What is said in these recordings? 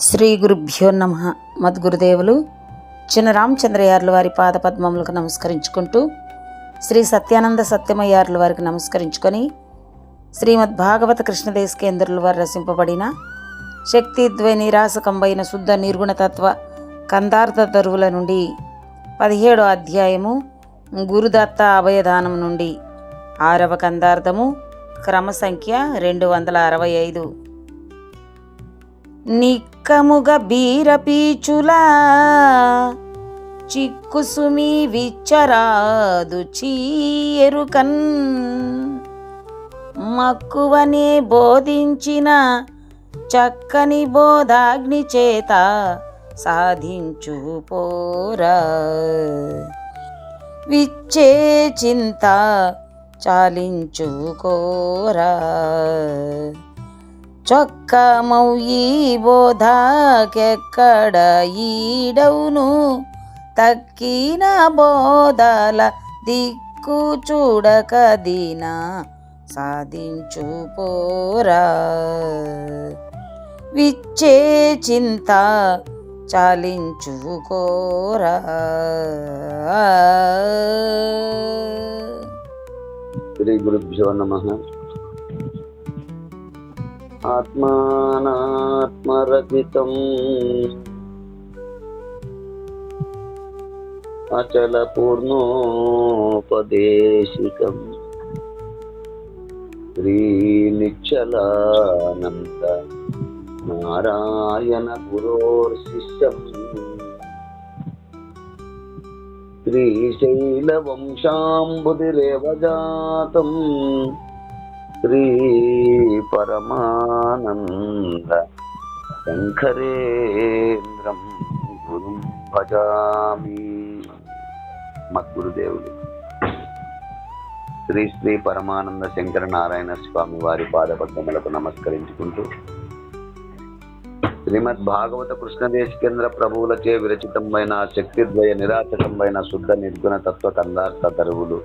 శ్రీ గురుభ్యో నమ. మద్గురుదేవులు చిన్న రామచంద్రయార్ల వారి పాదపద్మములకు నమస్కరించుకుంటూ, శ్రీ సత్యానంద సత్యమయ్యార్ల వారికి నమస్కరించుకొని, శ్రీమద్ భాగవత కృష్ణదేశకేంద్రుల వారు రచింపబడిన శక్తిద్వయ నిరాసకంబైన శుద్ధ నిర్గుణతత్వ కందార్థ తరువుల నుండి 17వ అధ్యాయము గురుదత్త అభయదానం నుండి 6వ కందార్థము, క్రమ సంఖ్య 265. నిక్కముగ బీరపీచులా చిక్కుసుమి విచ్చరాదు చీయరుకన్, మక్కువనే బోధించిన చక్కని బోధాగ్ని చేత సాధించు పోరా. విచ్చే చింత చాలించుకోరా. చొక్కమౌయి బోధకెక్కడ ఈడవును, తక్కిన బోధల దిక్కు చూడక దీన సాధించు పోరా. విచ్చే చింత చాలించుకోరా. శ్రీ గురుభ్యో నమః. ఆత్మానాత్మరహితం అచల పూర్ణోపదేశికం శ్రీ నిశ్చలానంద నారాయణ గురోర్శిష్యం శ్రీశైల వంశాంబుధిరేవజాతం శ్రీ పరమానంద శంకరేంద్రం గురుం భజామి. మద్గురుదేవులు శ్రీ శ్రీ పరమానంద శంకర నారాయణ స్వామి వారి పాదపద్మములకు నమస్కరించుకుంటూ, శ్రీమద్ భాగవత కృష్ణదేశకేంద్ర ప్రభువులచే విరచితమైన శక్తిద్వయ నిరాచకంబైన శుద్ధ నిర్గుణ తత్వ కందార్థ తరువులు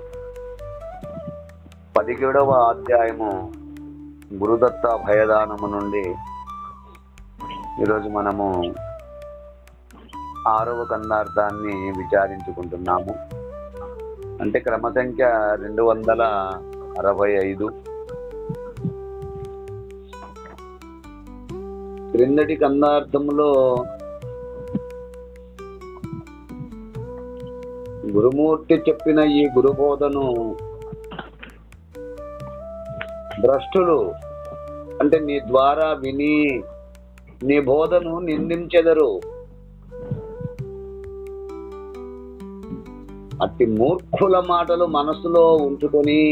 17వ అధ్యాయము గురుదత్త భయదానము నుండి ఈరోజు మనము 6వ కందార్థాన్ని విచారించుకుంటున్నాము. అంటే క్రమ సంఖ్య 265. క్రిందటి కందార్థములో గురుమూర్తి చెప్పిన ఈ గురుబోధను భ్రష్టులు, అంటే నీ ద్వారా విని నీ బోధను నిందించెదరు. అట్టి మూర్ఖుల మాటలు మనసులో ఉంచుకొని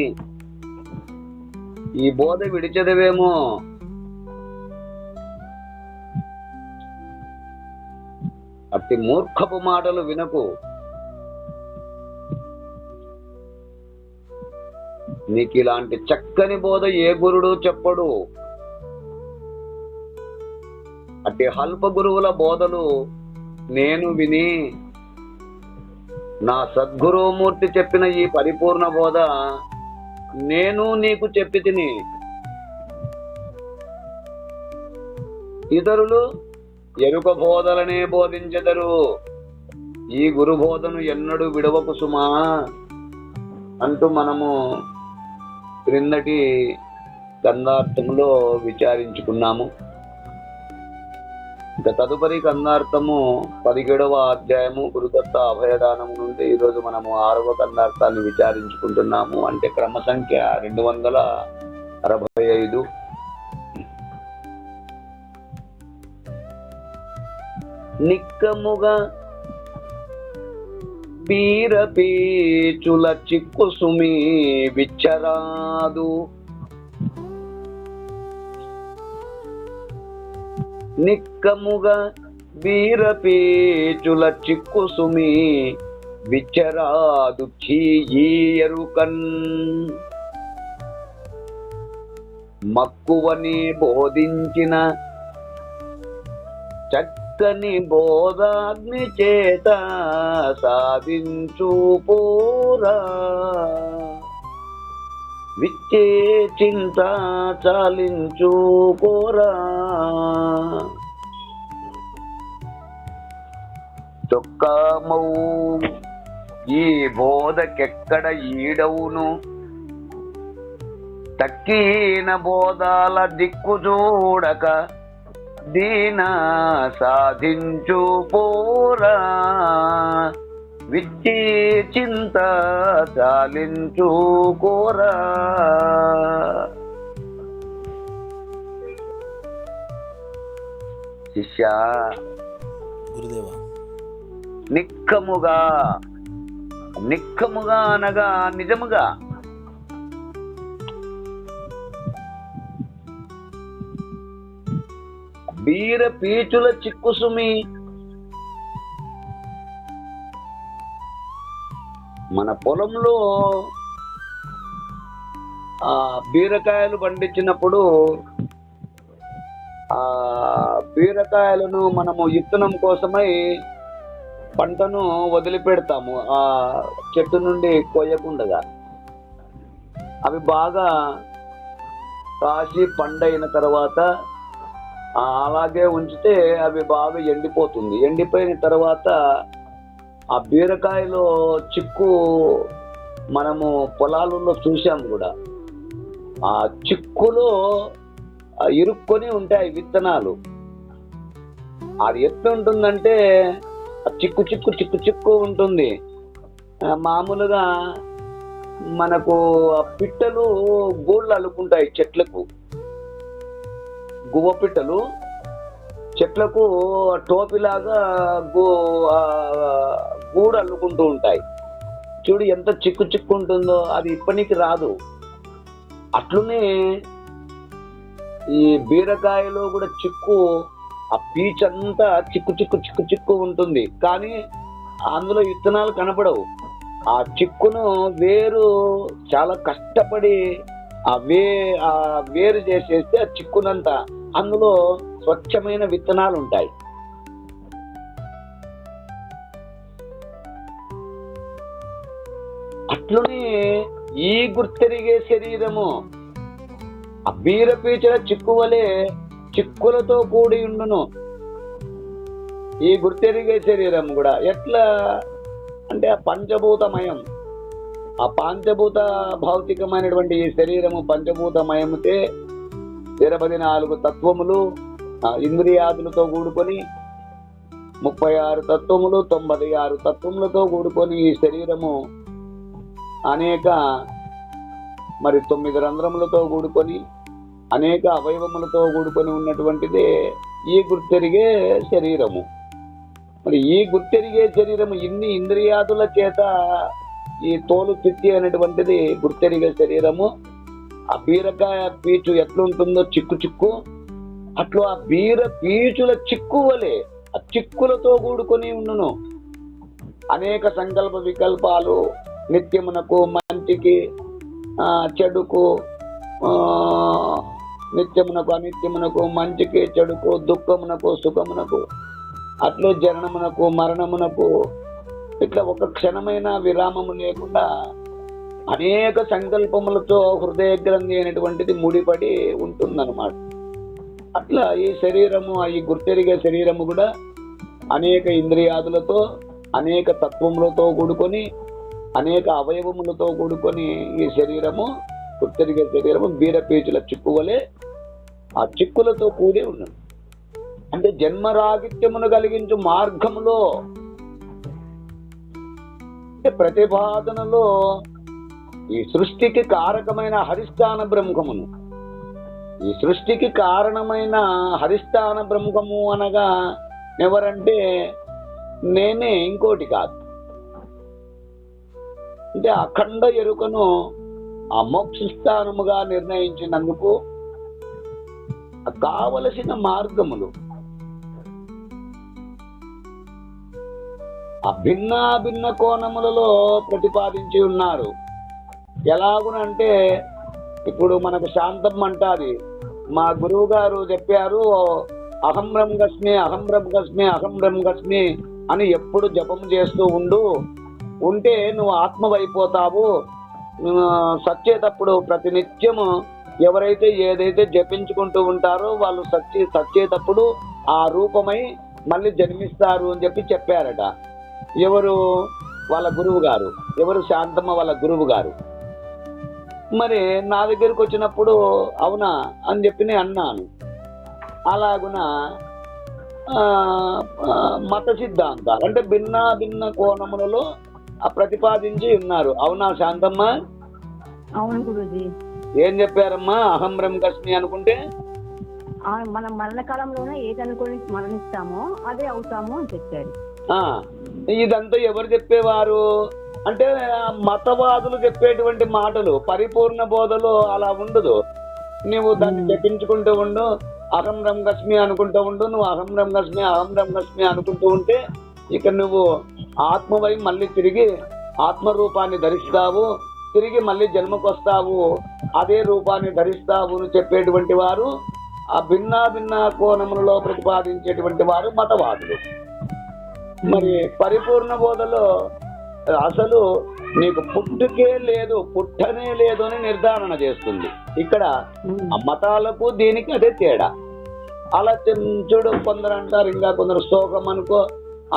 ఈ బోధ విడిచెదవేమో. అట్టి మూర్ఖపు మాటలు వినకు. నీకు ఇలాంటి చక్కని బోధ ఏ గురుడు చెప్పడు. అట్టి హల్ప గురువుల బోధలు నేను విని నా సద్గురుమూర్తి చెప్పిన ఈ పరిపూర్ణ బోధ నేను నీకు చెప్పి తిని, ఇతరులు ఎరుక బోధలనే బోధించెదరు. ఈ గురు బోధను ఎన్నడూ విడవకు సుమా అంటూ మనము క్రిందటి కందార్థములో విచారించుకున్నాము. ఇక తదుపరి కందార్థము 17వ అధ్యాయము గురుదత్త అభయదానం నుండి ఈరోజు మనము 6వ కందార్థాన్ని విచారించుకుంటున్నాము. అంటే క్రమ సంఖ్య 265. నిక్కముగా బీరపీచుల చిక్కుసుమి విచ్చరాదు. నిక్కముగా బీరపీచుల చిక్కుసుమి విచ్చరాదు చీయరుకన్, మక్కువని బోధించిన చక్కని బోధాగ్ని చేత సాధించు పోరా. విచ్చే చింత చాలించుకోరా. చొక్కామౌ ఈ బోధకెక్కడ ఈడవును తక్కిన బోధాల దిక్కు చూడక దీన సాధించు పోరా విద్యే చింత చాలించు కోరా. శిష్య గురుదేవా, నిక్కముగా నిక్కముగా అనగా నిజముగా బీర పీచుల చిక్కుసుమి మన పొలంలో బీరకాయలు పండించినప్పుడు ఆ బీరకాయలను మనము విత్తనం కోసమై పంటను వదిలిపెడతాము ఆ చెట్టు నుండి కోయకుండగా. అవి బాగా కాసి పండైన తర్వాత అలాగే ఉంచితే అవి బాగా ఎండిపోతుంది. ఎండిపోయిన తర్వాత ఆ బీరకాయలో చిక్కు మనము పొలాలలో చూసాము కూడా. ఆ చిక్కులో ఇరుక్కొని ఉంటాయి విత్తనాలు. అది ఎట్లా ఉంటుందంటే చిక్కు చిక్కు చిక్కు చిక్కు ఉంటుంది. మామూలుగా మనకు పిట్టలు గూళ్ళు అల్లుకుంటాయి చెట్లకు, గువ్వ పిట్టలు చెట్లకు టోపీలాగా గూడు అల్లుకుంటూ ఉంటాయి. చూడు ఎంత చిక్కు చిక్కు ఉంటుందో, అది ఇప్పటికి రాదు. అట్లనే ఈ బీరకాయలో కూడా చిక్కు, ఆ పీచంతా చిక్కు చిక్కు చిక్కు చిక్కు ఉంటుంది, కానీ అందులో విత్తనాలు కనపడవు. ఆ చిక్కును వేరు చాలా కష్టపడి ఆ వేరు చేసేస్తే ఆ చిక్కునంతా అందులో స్వచ్ఛమైన విత్తనాలు ఉంటాయి. అట్లనే ఈ గుర్తెరిగే శరీరము ఆ బీరపీచల చిక్కువలే చిక్కులతో కూడి ఉండును. ఈ గుర్తెరిగే శరీరం కూడా ఎట్లా అంటే ఆ పంచభూతమయం, ఆ పంచభూత భౌతికమైనటువంటి ఈ శరీరము పంచభూతమయముతే 24 తత్వములు ఇంద్రియాదులతో కూడుకొని 36 తత్వములు 96 తత్వములతో కూడుకొని ఈ శరీరము అనేక 9 రంధ్రములతో కూడుకొని అనేక అవయవములతో కూడుకొని ఉన్నటువంటిదే ఈ గుర్తెరిగే శరీరము. మరి ఈ గుర్తెరిగే శరీరము ఇన్ని ఇంద్రియాదుల చేత ఈ తోలు తిత్తి అనేటువంటిది గుర్తెరిగే శరీరము. ఆ బీరకాయ పీచు ఎట్లుంటుందో చిక్కు చిక్కు, అట్లు ఆ బీర పీచుల చిక్కు వలె ఆ చిక్కులతో కూడుకొని ఉండును. అనేక సంకల్ప వికల్పాలు నిత్యమునకు మంచికి చెడుకు, నిత్యమునకు అనిత్యమునకు, మంచికి చెడుకు, దుఃఖమునకు సుఖమునకు, అట్లే జననమునకు మరణమునకు, ఇట్లా ఒక క్షణమైన విరామము లేకుండా అనేక సంకల్పములతో హృదయ గ్రంథి అనేటువంటిది ముడిపడి ఉంటుందన్నమాట. అట్లా ఈ శరీరము, ఈ గుర్తెరిగే శరీరము కూడా అనేక ఇంద్రియాదులతో అనేక తత్వములతో కూడుకొని అనేక అవయవములతో కూడుకొని ఈ శరీరము గుర్తెరిగే శరీరము బీరపీచుల చిక్కువలే ఆ చిక్కులతో కూడి ఉన్నది. అంటే జన్మరాహిత్యమును కలిగించు మార్గములో ప్రతిపాదనలో ఈ సృష్టికి కారకమైన హరిస్థాన బ్రహ్మమును, ఈ సృష్టికి కారణమైన హరిస్థాన బ్రహ్మము అనగా ఎవరంటే నేనే, ఇంకోటి కాదు. అంటే అఖండ ఎరుకను ఆ మోక్షస్థానముగా నిర్ణయించినందుకు కావలసిన మార్గములు ఆ భిన్న కోణములలో ప్రతిపాదించి ఉన్నారు. ఎలాగునంటే ఇప్పుడు మనకు శాంతం అంటాది, మా గురువు గారు చెప్పారు, అహం బ్రహ్మస్మి అహం బ్రహ్మస్మి అహం బ్రహ్మస్మి అని ఎప్పుడు జపం చేస్తూ ఉంటే నువ్వు ఆత్మవైపోతావు. సచ్చేటప్పుడు ప్రతినిత్యము ఎవరైతే ఏదైతే జపించుకుంటూ ఉంటారో వాళ్ళు సచ్చేటప్పుడు ఆ రూపమై మళ్ళీ జన్మిస్తారు అని చెప్పారట. ఎవరు? వాళ్ళ గురువు గారు. ఎవరు? శాంతమ్మ వాళ్ళ గురువు గారు. మరి నా దగ్గరికి వచ్చినప్పుడు అవునా అని చెప్పి నేను అన్నాను. అలాగున మత సిద్ధాంతాలు అంటే భిన్న భిన్న కోణములలో ప్రతిపాదించి ఉన్నారు. అవునా శాంతమ్మ? అవును గురూజీ. ఏం చెప్పారమ్మా? అహం బ్రహ్మకస్మి అనుకుంటే మనం మరణకాలంలోనే ఏదనుకొని మరణిస్తామో అదే అవుతాము అని చెప్పారు. ఇదంతా ఎవరు చెప్పేవారు అంటే మతవాదులు చెప్పేటువంటి మాటలు. పరిపూర్ణ బోధలో అలా ఉండదు. నువ్వు దాన్ని జపించుకుంటూ ఉండు, అహం బ్రహ్మకస్మి అనుకుంటూ ఉండు. నువ్వు అహం బ్రహ్మకస్మి అనుకుంటూ ఉంటే ఇక నువ్వు ఆత్మవై మళ్ళీ తిరిగి ఆత్మరూపాన్ని ధరిస్తావు, తిరిగి మళ్ళీ జన్మకొస్తావు, అదే రూపాన్ని ధరిస్తావు అని చెప్పేటువంటి వారు ఆ భిన్న భిన్న కోణములలో ప్రతిపాదించేటువంటి వారు మతవాదులు. మరి పరిపూర్ణ బోధలో అసలు నీకు పుట్టుకే లేదు, పుట్టనే లేదు అని నిర్ధారణ చేస్తుంది. ఇక్కడ ఆ మతాలకు దీనికి అదే తేడా. అలా చూడు, కొందరు అంటారు, ఇంకా కొందరు శ్లోకం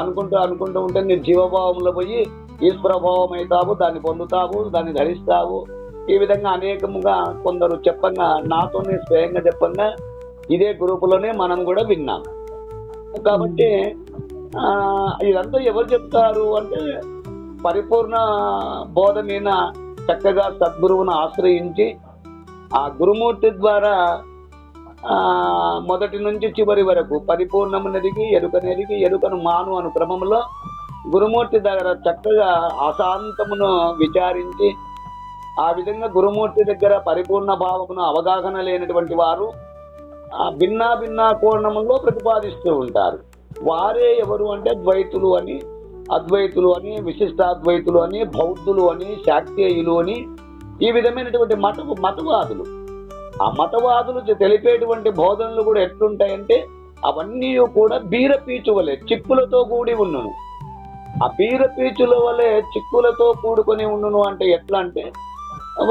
అనుకుంటూ ఉంటే నీ జీవభావంలో పోయి ఈశ్వరభావం అవుతావు, దాన్ని పొందుతావు, దాన్ని ధరిస్తావు. ఈ విధంగా అనేకముగా కొందరు చెప్పంగా, నాతోనే స్వయంగా చెప్పంగా ఇదే గ్రూపులోనే మనం కూడా విన్నాం. కాబట్టి ఇదంతా ఎవరు చెప్తారు అంటే పరిపూర్ణ బోధ మీద చక్కగా సద్గురువును ఆశ్రయించి ఆ గురుమూర్తి ద్వారా మొదటి నుంచి చివరి వరకు పరిపూర్ణమునదికి ఎరుకనేదికి ఎరుకను మాను అను క్రమంలో గురుమూర్తి దగ్గర చక్కగా అశాంతమును విచారించి ఆ విధంగా గురుమూర్తి దగ్గర పరిపూర్ణ భావమును అవగాహన లేనటువంటి వారు ఆ భిన్న భిన్న కోణంలో ప్రతిపాదిస్తూ ఉంటారు. వారే ఎవరు అంటే ద్వైతులు అని, అద్వైతులు అని, విశిష్టాద్వైతులు అని, బౌద్ధులు అని, శాక్తేయులు అని, ఈ విధమైనటువంటి మతవాదులు. ఆ మతవాదులు తెలిపేటువంటి బోధనలు కూడా ఎట్లుంటాయంటే అవన్నీ కూడా బీరపీచు వలె చిక్కులతో కూడి ఉండును. ఆ బీరపీచుల వలె చిక్కులతో కూడుకొని ఉండును అంటే ఎట్లా అంటే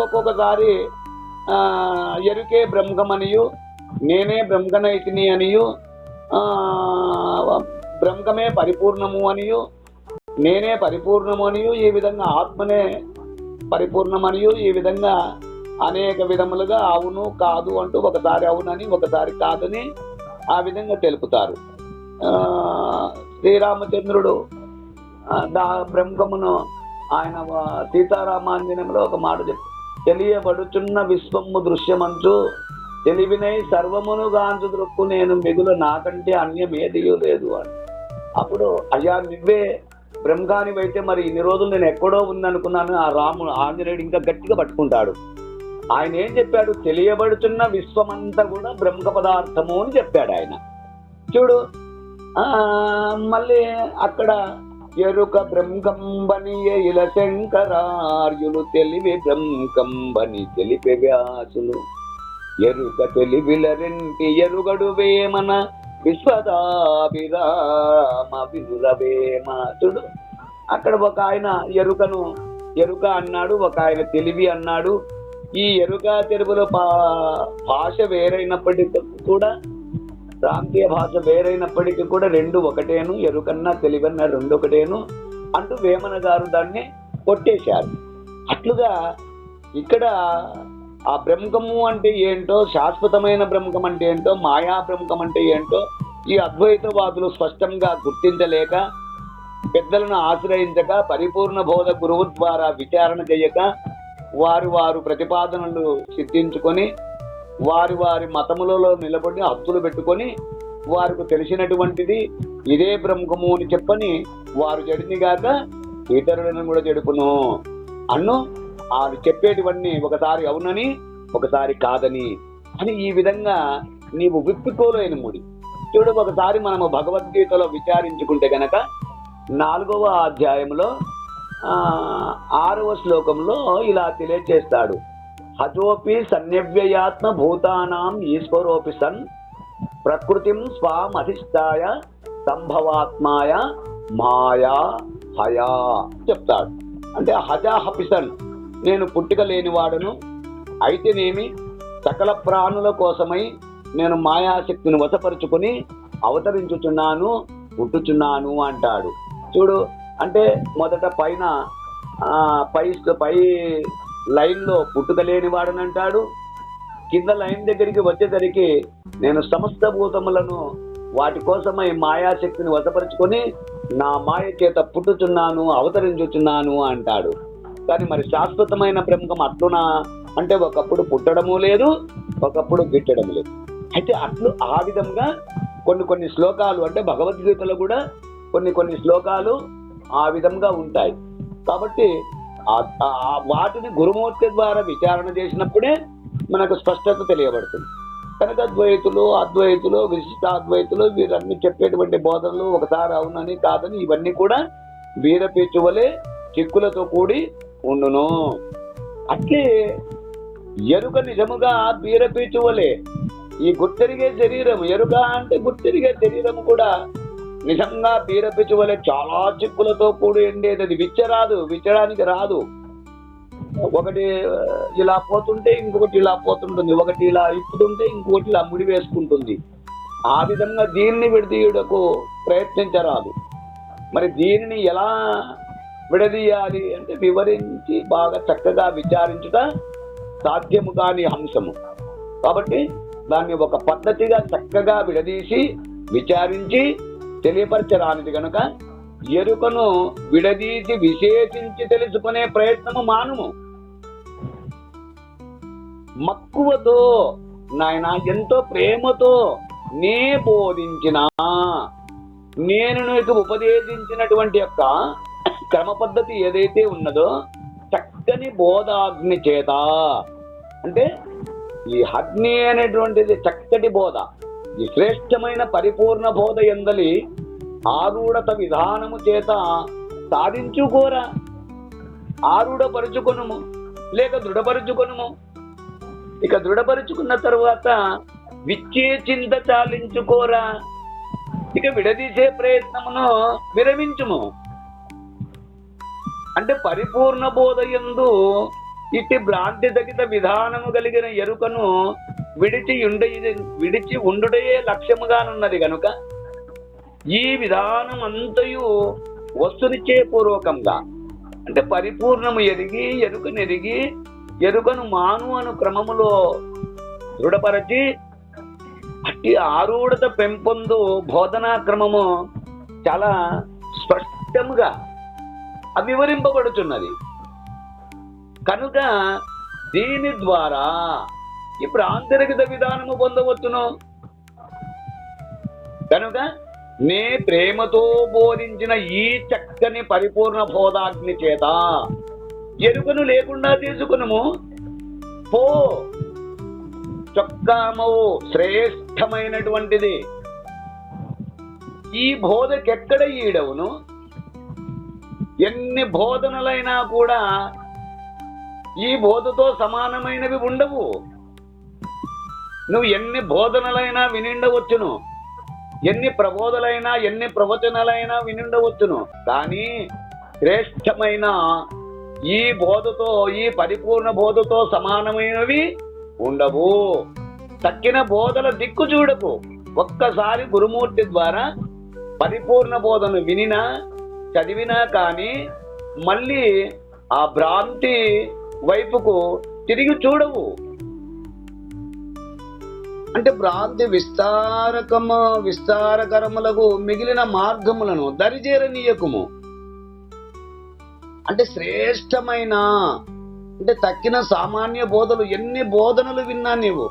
ఒక్కొక్కసారి ఎరుకే బ్రహ్మమనియు, నేనే బ్రహ్మనైతిని అనియు, బ్రహ్మమే పరిపూర్ణము అనియు, నేనే పరిపూర్ణము అనియు, ఈ విధంగా ఆత్మనే పరిపూర్ణమనియు, ఈ విధంగా అనేక విధములుగా అవును కాదు అంటూ ఒకసారి అవునని ఒకసారి కాదని ఆ విధంగా తెలుపుతారు. శ్రీరామచంద్రుడు బ్రహ్మమును ఆయన సీతారామాంజనంలో ఒక మాట చెప్పారు, తెలియబడుచున్న విశ్వము దృశ్యమంచు తెలివినై సర్వమును గాంచు దృక్కు నేను మిగులు నాకంటే అన్యమేదియూ లేదు అని. అప్పుడు అయ్యా నువ్వే బ్రహ్మగానివైతే మరి ఇన్ని రోజులు నేను ఎక్కడో ఉందనుకున్నాను. ఆ రాముడు ఆంజనేయుడు ఇంకా గట్టిగా పట్టుకుంటాడు. ఆయన ఏం చెప్పాడు? తెలియబడుచున్న విశ్వమంతా కూడా బ్రహ్మ పదార్థము అని చెప్పాడు ఆయన. చూడు, మళ్ళీ అక్కడ ఎరుక బ్రహ్మంబని ఇల శంకరార్యులు తెలివి బ్రహ్మంబని తెలిపే వ్యాసులు ఎరుక తెలివిలరెంటి ఎరుగడు వేమన విశ్వదాభిరామ వినురవేమ. చూడు, అక్కడ ఒక ఆయన ఎరుక అన్నాడు, ఒక ఆయన తెలివి అన్నాడు. ఈ ఎరుక తెలుగులో భాష వేరైనప్పటికీ కూడా, ప్రాంతీయ భాష వేరైనప్పటికీ కూడా రెండు ఒకటేను, ఎరుకన్నా తెలివన్నా రెండు ఒకటేను అంటూ వేమన గారు దాన్ని కొట్టేశారు. అట్లుగా ఇక్కడ ఆ బ్రహ్మము అంటే ఏంటో, శాశ్వతమైన బ్రహ్మం అంటే ఏంటో, మాయా బ్రహ్మం అంటే ఏంటో ఈ అద్వైతవాదులు స్పష్టంగా గుర్తించలేక, పెద్దలను ఆశ్రయించక, పరిపూర్ణ బోధ గురువు ద్వారా విచారణ చేయక, వారు ప్రతిపాదనలు సిద్ధించుకొని వారి మతములలో నిలబడి హద్దులు పెట్టుకొని వారికి తెలిసినటువంటిది ఇదే బ్రహ్మము అని చెప్పని వారు జడినిగాక ఇతరులను కూడా జడుపును అన్ను. వాళ్ళు చెప్పేటివన్నీ ఒకసారి అవునని ఒకసారి కాదని అని ఈ విధంగా నీవు విప్పుకోలేని ముడి. చూడు, ఒకసారి మనము భగవద్గీతలో విచారించుకుంటే గనక 4వ అధ్యాయంలో 6వ శ్లోకంలో ఇలా తెలియజేస్తాడు. హతోపి సన్యవ్యయాత్మ భూతానాం ఈశ్వరోపి సన్ ప్రకృతిం స్వామధిష్టాయ సంభవాత్మాయ మాయా హయా చెప్తాడు. అంటే హజాహపిసన్, నేను పుట్టుక లేనివాడను, అయితేనేమి సకల ప్రాణుల కోసమై నేను మాయాశక్తిని వశపరుచుకుని అవతరించుచున్నాను. పుట్టుచున్నాను అంటాడు. చూడు, అంటే మొదట పైన పై లైన్లో పుట్టుక లేనివాడని అంటాడు. కింద లైన్ దగ్గరికి వచ్చేసరికి నేను సమస్త భూతములను వాటి కోసమై మాయాశక్తిని వశపరుచుకొని నా మాయ చేత పుట్టుచున్నాను, అవతరించుచున్నాను అంటాడు. కానీ మరి శాశ్వతమైన బ్రహ్మం అట్లునా అంటే ఒకప్పుడు పుట్టడము లేదు, ఒకప్పుడు గిట్టడం లేదు. అయితే అట్లు ఆ విధంగా కొన్ని శ్లోకాలు అంటే భగవద్గీతలో కూడా కొన్ని శ్లోకాలు ఆ విధంగా ఉంటాయి. కాబట్టి వాటిని గురుమూర్తి ద్వారా విచారణ చేసినప్పుడే మనకు స్పష్టత తెలియబడుతుంది. కనుక ద్వైతులు, అద్వైతులు, విశిష్టాద్వైతులు వీరన్నీ చెప్పేటువంటి బోధనలు ఒకసారి అవునని కాదని ఇవన్నీ కూడా వీరపీచువలే చిక్కులతో కూడి ఉండును. అట్లే ఎరుక నిజముగా బీరపీచువలే ఈ గుర్తెరిగే శరీరం, ఎరుక అంటే గుర్తెరిగే శరీరం కూడా నిజంగా బీరపీచువలే చాలా చిక్కులతో కూడి ఉండేది. అది విచ్చడానికి రాదు. ఒకటి ఇలా పోతుంటే ఇంకొకటి ఇలా పోతుంటుంది, ఒకటి ఇలా ఇప్పుతుంటే ఇంకొకటి ఇలా ముడి వేసుకుంటుంది. ఆ విధంగా దీన్ని విడదీయుటకు ప్రయత్నించరాదు. మరి దీనిని ఎలా విడదీయాలి అంటే వివరించి బాగా చక్కగా విచారించుట సాధ్యము కాని అంశము. కాబట్టి దాన్ని ఒక పద్ధతిగా చక్కగా విడదీసి విచారించి తెలియపరచరానిది కనుక ఎరుకను విడదీసి విశేషించి తెలుసుకునే ప్రయత్నము మానుము. మక్కువతో నాయన ఎంతో ప్రేమతో నే బోధించిన, నేను నీకు ఉపదేశించినటువంటి యొక్క క్రమ పద్ధతి ఏదైతే ఉన్నదో చక్కని బోధాగ్ని చేత, అంటే ఈ అగ్ని అనేటువంటిది చక్కటి బోధ, ఈ శ్రేష్టమైన పరిపూర్ణ బోధ ఎందలి ఆరూఢత విధానము చేత సాధించుకోరా, ఆరూఢపరుచుకొనుము లేక దృఢపరుచుకొనుము. ఇక దృఢపరుచుకున్న తరువాత విచ్చే చింత చాలించుకోరా, ఇక విడదీసే ప్రయత్నమును విరమించుము. అంటే పరిపూర్ణ బోధ యందు ఇట్టి భ్రాంతి తగిత విధానము కలిగిన ఎరుకను విడిచి ఉండుటయే లక్ష్యముగానున్నది కనుక ఈ విధానం అంతయు వస్తునిచ్చే పూర్వకంగా, అంటే పరిపూర్ణము ఎరిగి ఎరుకనెరిగి ఎరుకను మాను అను క్రమములో దృఢపరచి అట్టి ఆరూఢత పెంపొందు బోధనా క్రమము చాలా స్పష్టముగా వివరింపబడుతున్నది. కనుక దీని ద్వారా ఇప్పుడు ఆంతరికత విధానము పొందవచ్చును. కనుక నే ప్రేమతో బోధించిన ఈ చక్కని పరిపూర్ణ బోధాగ్ని చేత ఎరుకను లేకుండా తీసుకునుము. పో చొక్కామవు శ్రేష్టమైనటువంటిది. ఈ బోధకెక్కడ ఈడవును? ఎన్ని బోధనలైనా కూడా ఈ బోధతో సమానమైనవి ఉండవు. నువ్వు ఎన్ని బోధనలైనా వినిండవచ్చును, ఎన్ని ప్రబోధలైనా ఎన్ని ప్రవచనాలైనా వినిండవచ్చును, కానీ శ్రేష్టమైన ఈ బోధతో, ఈ పరిపూర్ణ బోధతో సమానమైనవి ఉండవు. తక్కిన బోధల దిక్కు చూడకు. ఒక్కసారి గురుమూర్తి ద్వారా పరిపూర్ణ బోధను వినినా చదివినా కానీ మళ్ళీ ఆ భ్రాంతి వైపుకు తిరిగి చూడవు. అంటే భ్రాంతి విస్తారకరములకు మిగిలిన మార్గములను దరిచేరనీయకుము. అంటే శ్రేష్టమైన, అంటే తక్కిన సామాన్య బోధలు ఎన్ని బోధనలు విన్నా నీవు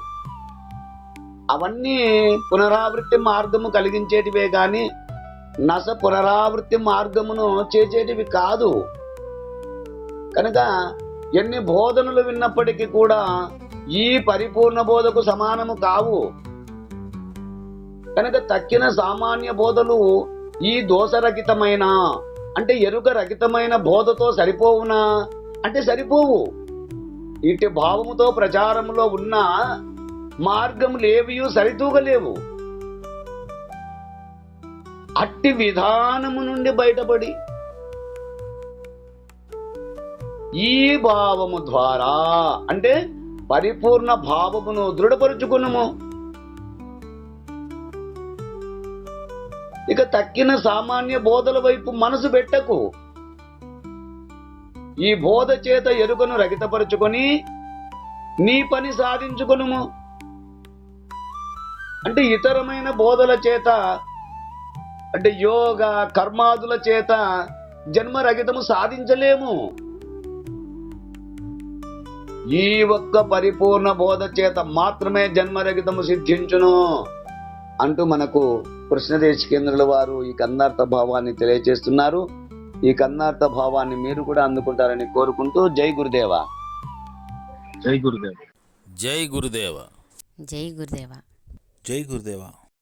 అవన్నీ పునరావృత్తి మార్గము కలిగించేటివే గాని పునరావృత్తి మార్గమును చేసేటివి కాదు. కనుక ఎన్ని బోధనలు విన్నప్పటికీ కూడా ఈ పరిపూర్ణ బోధకు సమానము కావు. కనుక తక్కిన సామాన్య బోధలు ఈ దోషరహితమైన, అంటే ఎరుక రహితమైన బోధతో సరిపోవునా అంటే సరిపోవు. ఇటు భావముతో ప్రచారములో ఉన్న మార్గములేవియూ సరితూగలేవు. అట్టి విధానము నుండి బయటపడి ఈ భావము ద్వారా, అంటే పరిపూర్ణ భావమును దృఢపరుచుకునుము. ఇక తక్కిన సామాన్య బోధల వైపు మనసు పెట్టకు. ఈ బోధ చేత ఎరుకను రగితపరుచుకొని నీ పని సాధించుకొనుము. అంటే ఇతరమైన బోధల చేత, అంటే యోగ కర్మాదుల చేత జన్మరహితము సాధించలేము. ఈ ఒక్క పరిపూర్ణ బోధ చేత మాత్రమే జన్మరహితము సిద్ధించును అంటూ మనకు కృష్ణదేశికేంద్రుల వారు ఈ కన్నార్థ భావాన్ని తెలియజేస్తున్నారు. ఈ కన్నార్థ భావాన్ని మీరు కూడా అందుకుంటారని కోరుకుంటూ జై గురుదేవ. జై గురుదేవ. జై గురుదేవ. జై గురుదేవ. జై గురుదేవ.